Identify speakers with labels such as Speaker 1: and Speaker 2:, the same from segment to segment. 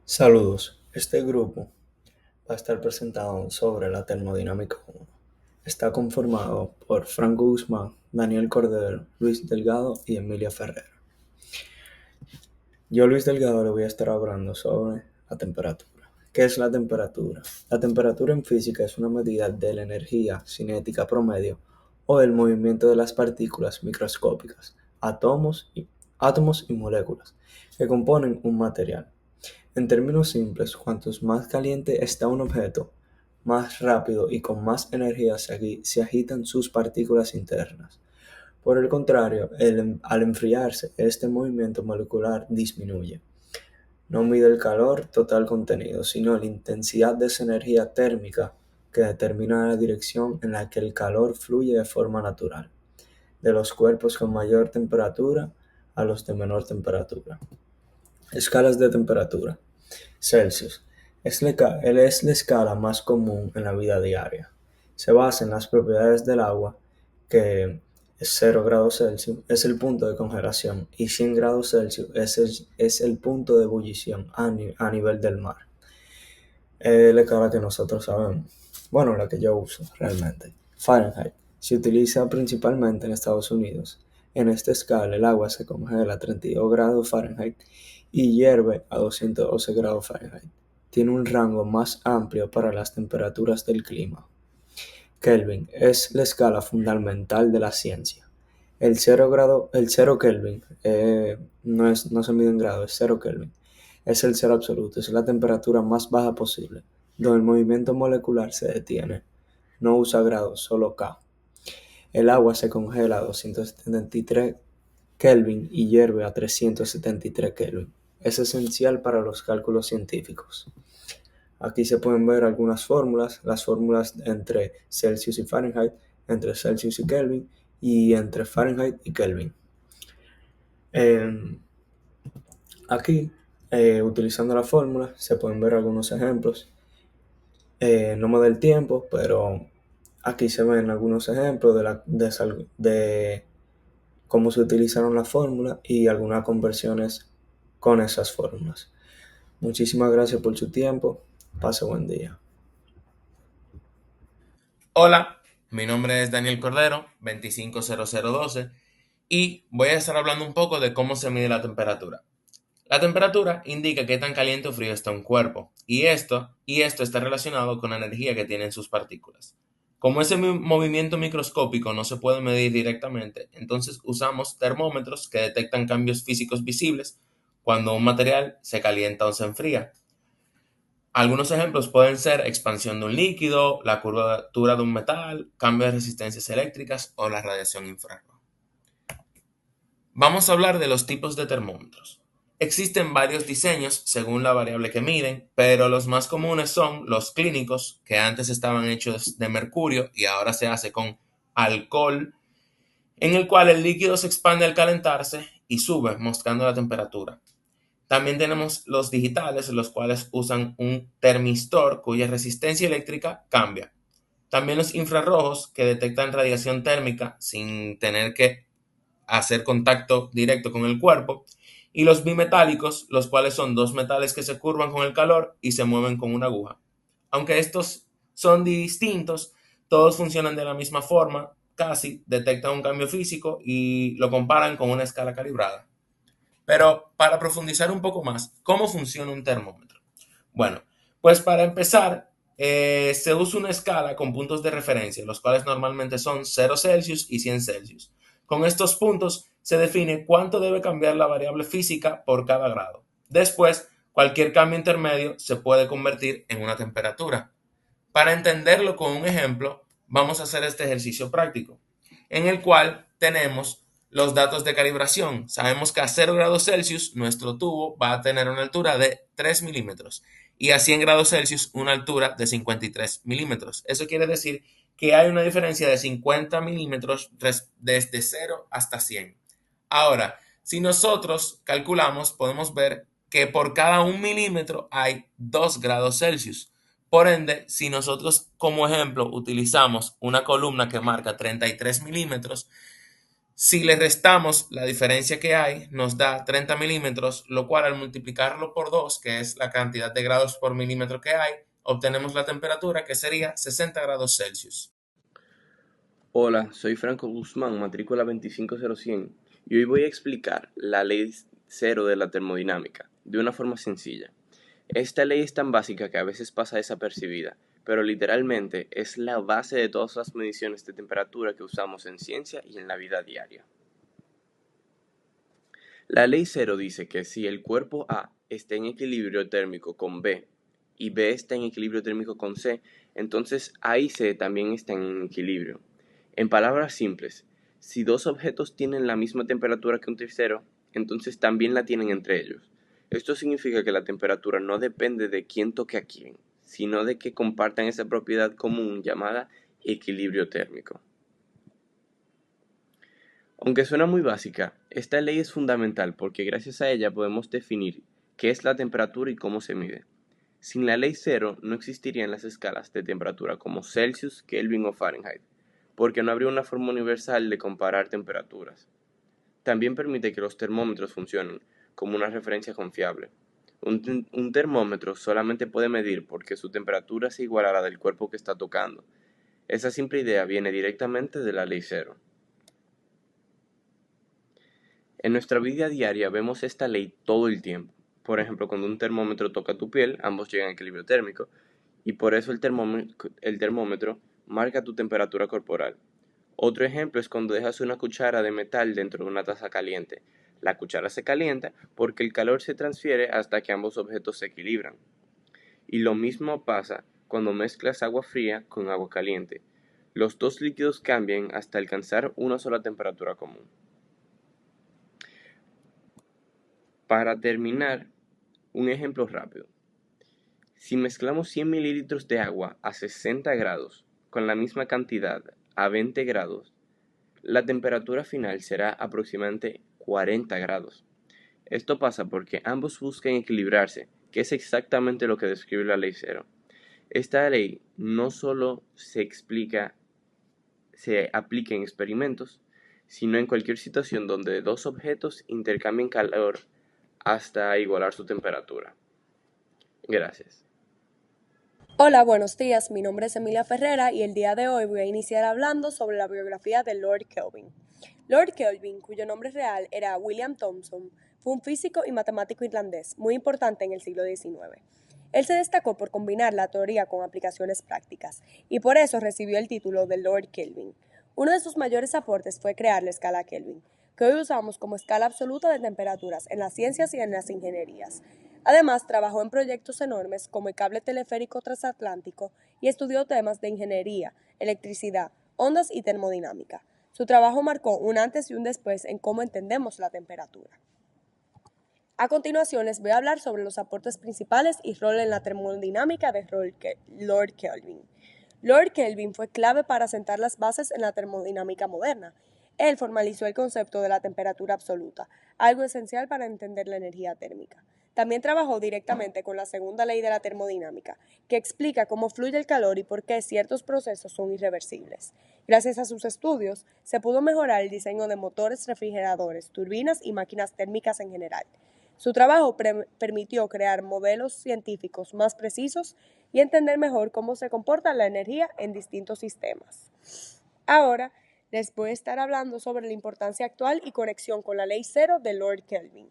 Speaker 1: Saludos. Este grupo va a estar presentado sobre la termodinámica 1. Está conformado por Franco Guzmán, Daniel Cordero, Luis Delgado y Emilia Ferrer. Yo, Luis Delgado, le voy a estar hablando sobre la temperatura. ¿Qué es la temperatura? La temperatura en física es una medida de la energía cinética promedio o del movimiento de las partículas microscópicas, átomos y moléculas que componen un material. En términos simples, cuanto más caliente está un objeto, más rápido y con más energía se agitan sus partículas internas. Por el contrario, al enfriarse, este movimiento molecular disminuye. No mide el calor total contenido, sino la intensidad de esa energía térmica que determina la dirección en la que el calor fluye de forma natural, de los cuerpos con mayor temperatura a los de menor temperatura. Escalas de temperatura. Celsius es la escala más común en la vida diaria. Se basa en las propiedades del agua, que es 0 grados Celsius, es el punto de congelación, y 100 grados Celsius es el punto de ebullición a nivel del mar. Es la escala que nosotros sabemos. Bueno, la que yo uso realmente. Fahrenheit. Se utiliza principalmente en Estados Unidos. En esta escala el agua se congela a 32 grados Fahrenheit y hierve a 212 grados Fahrenheit. Tiene un rango más amplio para las temperaturas del clima. Kelvin es la escala fundamental de la ciencia. El 0 Kelvin no se mide en grados, es 0 Kelvin. Es el cero absoluto, es la temperatura más baja posible, donde el movimiento molecular se detiene. No usa grados, solo K. El agua se congela a 273 Kelvin y hierve a 373 Kelvin. Es esencial para los cálculos científicos. Aquí se pueden ver algunas fórmulas, las fórmulas entre Celsius y Fahrenheit, entre Celsius y Kelvin y entre Fahrenheit y Kelvin. Eh, Aquí, utilizando la fórmula, se pueden ver algunos ejemplos. No me da el tiempo, pero aquí se ven algunos ejemplos de cómo se utilizaron las fórmulas y algunas conversiones con esas fórmulas. Muchísimas gracias por su tiempo. Pase buen día.
Speaker 2: Hola, mi nombre es Daniel Cordero, 250012, y voy a estar hablando un poco de cómo se mide la temperatura. La temperatura indica qué tan caliente o frío está un cuerpo, y esto está relacionado con la energía que tienen sus partículas. Como ese movimiento microscópico no se puede medir directamente, entonces usamos termómetros que detectan cambios físicos visibles cuando un material se calienta o se enfría. Algunos ejemplos pueden ser expansión de un líquido, la curvatura de un metal, cambio de resistencias eléctricas o la radiación infrarroja. Vamos a hablar de los tipos de termómetros. Existen varios diseños según la variable que miden, pero los más comunes son los clínicos, que antes estaban hechos de mercurio y ahora se hace con alcohol, en el cual el líquido se expande al calentarse y sube mostrando la temperatura. También tenemos los digitales, los cuales usan un termistor cuya resistencia eléctrica cambia. También los infrarrojos, que detectan radiación térmica sin tener que hacer contacto directo con el cuerpo. Y los bimetálicos, los cuales son dos metales que se curvan con el calor y se mueven con una aguja. Aunque estos son distintos, todos funcionan de la misma forma, casi detectan un cambio físico y lo comparan con una escala calibrada. Pero para profundizar un poco más, ¿cómo funciona un termómetro? Bueno, pues para empezar, se usa una escala con puntos de referencia, los cuales normalmente son 0 Celsius y 100 Celsius. Con estos puntos se define cuánto debe cambiar la variable física por cada grado. Después, cualquier cambio intermedio se puede convertir en una temperatura. Para entenderlo con un ejemplo, vamos a hacer este ejercicio práctico, en el cual tenemos los datos de calibración. Sabemos que a 0 grados Celsius nuestro tubo va a tener una altura de 3 milímetros y a 100 grados Celsius una altura de 53 milímetros. Eso quiere decir que hay una diferencia de 50 milímetros desde 0 hasta 100. Ahora, si nosotros calculamos, podemos ver que por cada 1 milímetro hay 2 grados Celsius. Por ende, si nosotros como ejemplo utilizamos una columna que marca 33 milímetros, Si le restamos la diferencia que hay, nos da 30 milímetros, lo cual al multiplicarlo por 2, que es la cantidad de grados por milímetro que hay, obtenemos la temperatura que sería 60 grados Celsius.
Speaker 3: Hola, soy Franco Guzmán, matrícula 2500100, y hoy voy a explicar la ley cero de la termodinámica de una forma sencilla. Esta ley es tan básica que a veces pasa desapercibida, pero literalmente es la base de todas las mediciones de temperatura que usamos en ciencia y en la vida diaria. La ley cero dice que si el cuerpo A está en equilibrio térmico con B y B está en equilibrio térmico con C, entonces A y C también están en equilibrio. En palabras simples, si dos objetos tienen la misma temperatura que un tercero, entonces también la tienen entre ellos. Esto significa que la temperatura no depende de quién toque a quién, sino de que compartan esa propiedad común llamada equilibrio térmico. Aunque suena muy básica, esta ley es fundamental porque gracias a ella podemos definir qué es la temperatura y cómo se mide. Sin la ley cero no existirían las escalas de temperatura como Celsius, Kelvin o Fahrenheit, porque no habría una forma universal de comparar temperaturas. También permite que los termómetros funcionen como una referencia confiable. Un termómetro solamente puede medir porque su temperatura es igual a la del cuerpo que está tocando. Esa simple idea viene directamente de la ley cero. En nuestra vida diaria vemos esta ley todo el tiempo. Por ejemplo, cuando un termómetro toca tu piel, ambos llegan a equilibrio térmico, y por eso el termómetro marca tu temperatura corporal. Otro ejemplo es cuando dejas una cuchara de metal dentro de una taza caliente. La cuchara se calienta porque el calor se transfiere hasta que ambos objetos se equilibran. Y lo mismo pasa cuando mezclas agua fría con agua caliente. Los dos líquidos cambian hasta alcanzar una sola temperatura común. Para terminar, un ejemplo rápido. Si mezclamos 100 mililitros de agua a 60 grados con la misma cantidad a 20 grados, la temperatura final será aproximadamente 40 grados. Esto pasa porque ambos buscan equilibrarse, que es exactamente lo que describe la ley cero. Esta ley no solo se aplica en experimentos, sino en cualquier situación donde dos objetos intercambien calor hasta igualar su temperatura. Gracias.
Speaker 4: Hola, buenos días. Mi nombre es Emilia Ferrera y el día de hoy voy a iniciar hablando sobre la biografía de Lord Kelvin. Lord Kelvin, cuyo nombre real era William Thomson, fue un físico y matemático irlandés muy importante en el siglo XIX. Él se destacó por combinar la teoría con aplicaciones prácticas y por eso recibió el título de Lord Kelvin. Uno de sus mayores aportes fue crear la escala Kelvin, que hoy usamos como escala absoluta de temperaturas en las ciencias y en las ingenierías. Además, trabajó en proyectos enormes como el cable teleférico transatlántico y estudió temas de ingeniería, electricidad, ondas y termodinámica. Su trabajo marcó un antes y un después en cómo entendemos la temperatura. A continuación les voy a hablar sobre los aportes principales y rol en la termodinámica de Lord Kelvin. Lord Kelvin fue clave para sentar las bases en la termodinámica moderna. Él formalizó el concepto de la temperatura absoluta, algo esencial para entender la energía térmica. También trabajó directamente con la segunda ley de la termodinámica, que explica cómo fluye el calor y por qué ciertos procesos son irreversibles. Gracias a sus estudios, se pudo mejorar el diseño de motores, refrigeradores, turbinas y máquinas térmicas en general. Su trabajo permitió crear modelos científicos más precisos y entender mejor cómo se comporta la energía en distintos sistemas. Ahora les voy a estar hablando sobre la importancia actual y conexión con la ley cero de Lord Kelvin.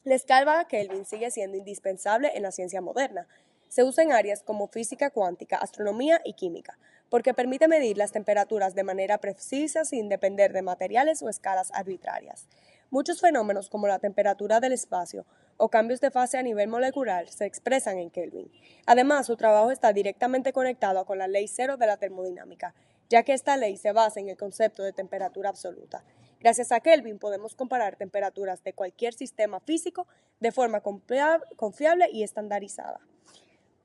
Speaker 4: La escala Kelvin sigue siendo indispensable en la ciencia moderna. Se usa en áreas como física cuántica, astronomía y química, porque permite medir las temperaturas de manera precisa sin depender de materiales o escalas arbitrarias. Muchos fenómenos como la temperatura del espacio o cambios de fase a nivel molecular se expresan en Kelvin. Además, su trabajo está directamente conectado con la ley cero de la termodinámica, ya que esta ley se basa en el concepto de temperatura absoluta. Gracias a Kelvin podemos comparar temperaturas de cualquier sistema físico de forma confiable y estandarizada.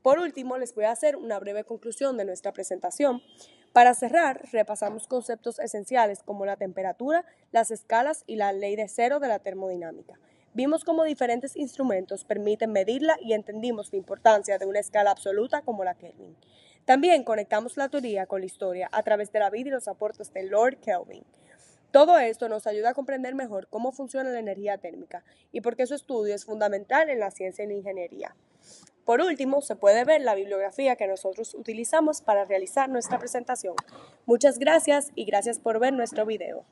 Speaker 4: Por último, les voy a hacer una breve conclusión de nuestra presentación. Para cerrar, repasamos conceptos esenciales como la temperatura, las escalas y la ley de cero de la termodinámica. Vimos cómo diferentes instrumentos permiten medirla y entendimos la importancia de una escala absoluta como la Kelvin. También conectamos la teoría con la historia a través de la vida y los aportes de Lord Kelvin. Todo esto nos ayuda a comprender mejor cómo funciona la energía térmica y por qué su estudio es fundamental en la ciencia y la ingeniería. Por último, se puede ver la bibliografía que nosotros utilizamos para realizar nuestra presentación. Muchas gracias y gracias por ver nuestro video.